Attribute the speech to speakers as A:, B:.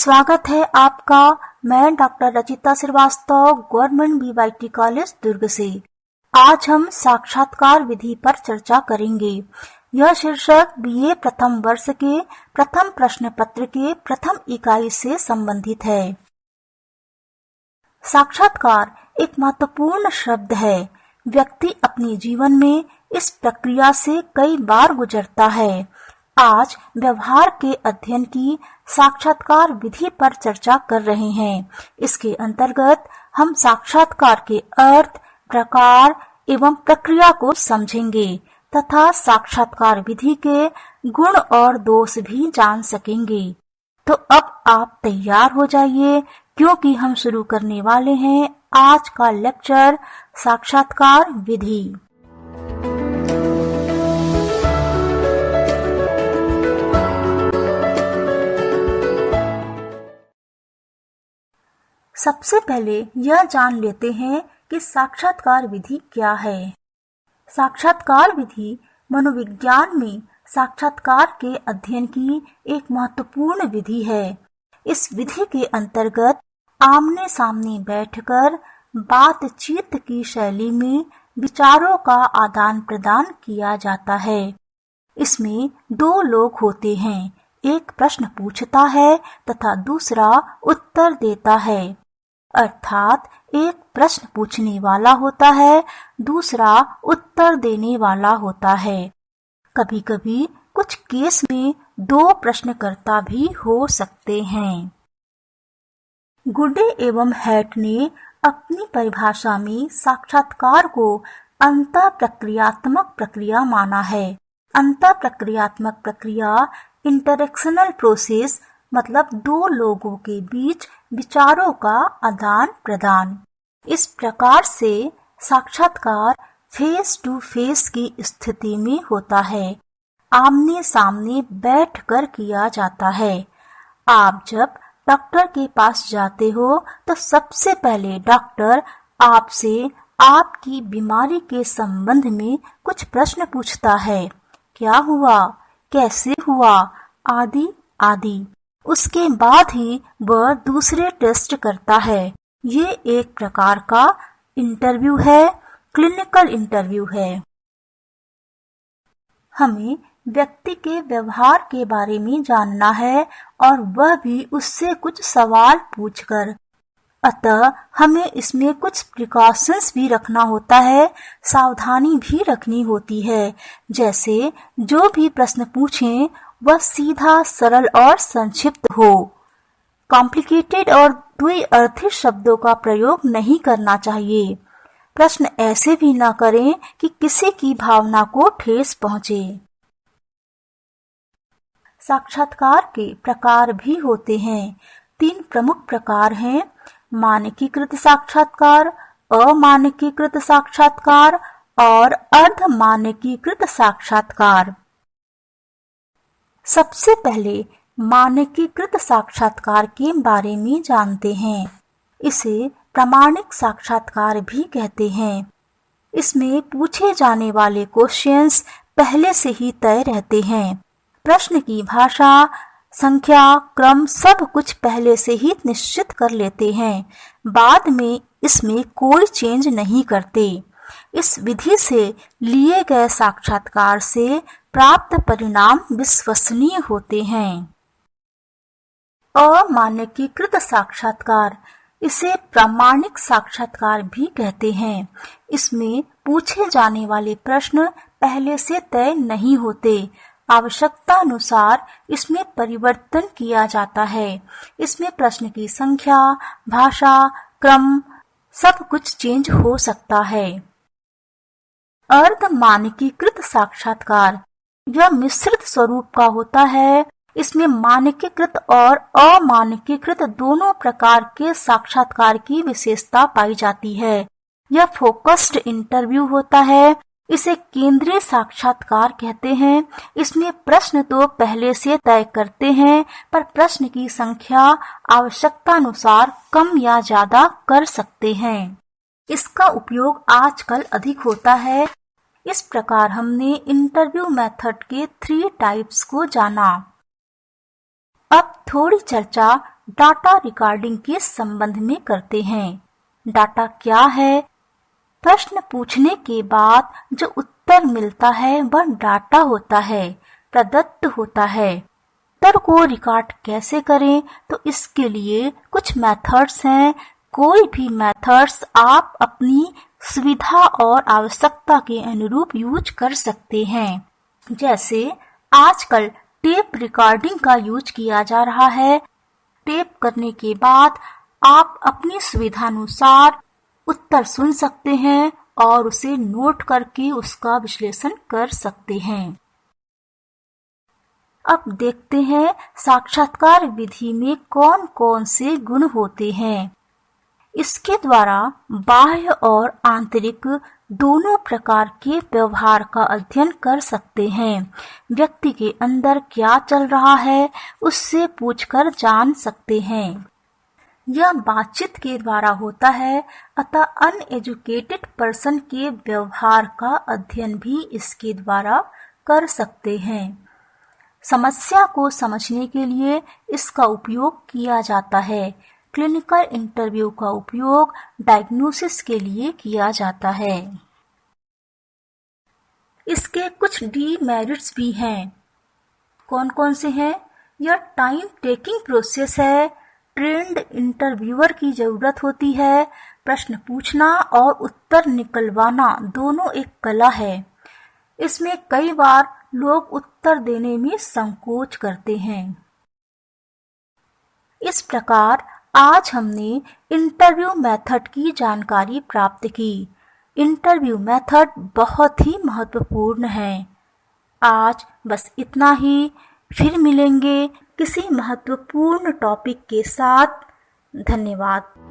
A: स्वागत है आपका। मैं doctor Rachita Srivastava, government BYT college Durg से। आज हम साक्षात्कार विधि पर चर्चा करेंगे। यह शीर्षक बीए प्रथम वर्ष के प्रथम प्रश्न पत्र के प्रथम इकाई से संबंधित है। साक्षात्कार एक महत्वपूर्ण शब्द है। व्यक्ति अपने जीवन में इस प्रक्रिया से कई बार गुजरता है। आज व्यवहार के अध्ययन की साक्षात्कार विधि पर चर्चा कर रहे हैं। इसके अंतर्गत हम साक्षात्कार के अर्थ, प्रकार एवं प्रक्रिया को समझेंगे तथा साक्षात्कार विधि के गुण और दोष भी जान सकेंगे। तो अब आप तैयार हो जाइए, क्योंकि हम शुरू करने वाले हैं आज का लेक्चर साक्षात्कार विधि। सबसे पहले यह जान लेते हैं कि साक्षात्कार विधि क्या है। साक्षात्कार विधि मनोविज्ञान में साक्षात्कार के अध्ययन की एक महत्वपूर्ण विधि है। इस विधि के अंतर्गत आमने सामने बैठकर बातचीत की शैली में विचारों का आदान प्रदान किया जाता है। इसमें दो लोग होते हैं, एक प्रश्न पूछता है तथा दूसरा उत्तर देता है। अर्थात एक प्रश्न पूछने वाला होता है, दूसरा उत्तर देने वाला होता है। कभी कभी कुछ केस में दो प्रश्नकर्ता भी हो सकते हैं। गुडे एवं हैट ने अपनी परिभाषा में साक्षात्कार को अंतः प्रक्रियात्मक प्रक्रिया माना है। अंतः प्रक्रियात्मक प्रक्रिया इंटरेक्शनल प्रोसेस मतलब दो लोगों के बीच विचारों का आदान प्रदान। इस प्रकार से साक्षात्कार फेस टू फेस की स्थिति में होता है, आमने सामने बैठकर किया जाता है। आप जब डॉक्टर के पास जाते हो तो सबसे पहले डॉक्टर आपसे आपकी बीमारी के संबंध में कुछ प्रश्न पूछता है। क्या हुआ, कैसे हुआ, आदि आदि। उसके बाद ही वह दूसरे टेस्ट करता है। ये एक प्रकार का इंटरव्यू है, क्लिनिकल इंटरव्यू है। हमें व्यक्ति के व्यवहार के बारे में जानना है और वह भी उससे कुछ सवाल पूछकर। अतः हमें इसमें कुछ प्रिकॉशंस भी रखना होता है, सावधानी भी रखनी होती है। जैसे जो भी प्रश्न पूछें वह सीधा, सरल और संक्षिप्त हो। कॉम्प्लिकेटेड और द्विअर्थी शब्दों का प्रयोग नहीं करना चाहिए। प्रश्न ऐसे भी न करें कि किसी की भावना को ठेस पहुंचे। साक्षात्कार के प्रकार भी होते हैं। 3 प्रमुख प्रकार हैं: मानकीकृत साक्षात्कार, अमानकीकृत साक्षात्कार और अर्ध मानकीकृत साक्षात्कार। सबसे पहले मानकीकृत साक्षात्कार के बारे में जानते हैं। इसे प्रामाणिक साक्षात्कार भी कहते हैं। इसमें पूछे जाने वाले क्वेश्चंस पहले से ही तय रहते हैं। प्रश्न की भाषा, संख्या, क्रम सब कुछ पहले से ही निश्चित कर लेते हैं। बाद में इसमें कोई चेंज नहीं करते। इस विधि से लिए गए साक्षात्कार से प्राप्त परिणाम विश्वसनीय होते हैं। अमानकीकृत साक्षात्कार, इसे प्रामाणिक साक्षात्कार भी कहते हैं। इसमें पूछे जाने वाले प्रश्न पहले से तय नहीं होते। आवश्यकता अनुसार इसमें परिवर्तन किया जाता है। इसमें प्रश्न की संख्या, भाषा, क्रम सब कुछ चेंज हो सकता है। अर्ध मानकीकृत साक्षात्कार, यह मिश्रित स्वरूप का होता है। इसमें मानकीकृत और अमानकीकृत दोनों प्रकार के साक्षात्कार की विशेषता पाई जाती है। यह फोकस्ड इंटरव्यू होता है। इसे केंद्रीय साक्षात्कार कहते हैं। इसमें प्रश्न तो पहले से तय करते हैं, पर प्रश्न की संख्या आवश्यकता अनुसार कम या ज्यादा कर सकते हैं। इसका उपयोग आजकल अधिक होता है। इस प्रकार हमने इंटरव्यू मेथड के 3 टाइप्स को जाना। अब थोड़ी चर्चा डाटा रिकॉर्डिंग के संबंध में करते हैं। डाटा क्या है? प्रश्न पूछने के बाद जो उत्तर मिलता है वह डाटा होता है, प्रदत्त होता है। उत्तर को रिकॉर्ड कैसे करें? तो इसके लिए कुछ मेथड्स हैं। कोई भी मेथड्स आप अपनी सुविधा और आवश्यकता के अनुरूप यूज कर सकते हैं। जैसे आजकल टेप रिकॉर्डिंग का यूज किया जा रहा है। टेप करने के बाद आप अपनी सुविधानुसार उत्तर सुन सकते हैं और उसे नोट करके उसका विश्लेषण कर सकते हैं। अब देखते हैं साक्षात्कार विधि में कौन कौन से गुण होते हैं। इसके द्वारा बाह्य और आंतरिक दोनों प्रकार के व्यवहार का अध्ययन कर सकते हैं। व्यक्ति के अंदर क्या चल रहा है उससे पूछकर जान सकते हैं। यह बातचीत के द्वारा होता है, अतः अनएजुकेटेड पर्सन के व्यवहार का अध्ययन भी इसके द्वारा कर सकते हैं। समस्या को समझने के लिए इसका उपयोग किया जाता है। क्लिनिकल इंटरव्यू का उपयोग डायग्नोसिस के लिए किया जाता है। इसके कुछ डीमेरिट्स भी हैं। कौन कौन से हैं? यह टाइम टेकिंग प्रोसेस है। ट्रेंड इंटरव्यूअर की जरूरत होती है। प्रश्न पूछना और उत्तर निकलवाना दोनों एक कला है। इसमें कई बार लोग उत्तर देने में संकोच करते हैं। इस प्रकार आज हमने इंटरव्यू मेथड की जानकारी प्राप्त की। इंटरव्यू मेथड बहुत ही महत्वपूर्ण है। आज बस इतना ही। फिर मिलेंगे किसी महत्वपूर्ण टॉपिक के साथ। धन्यवाद।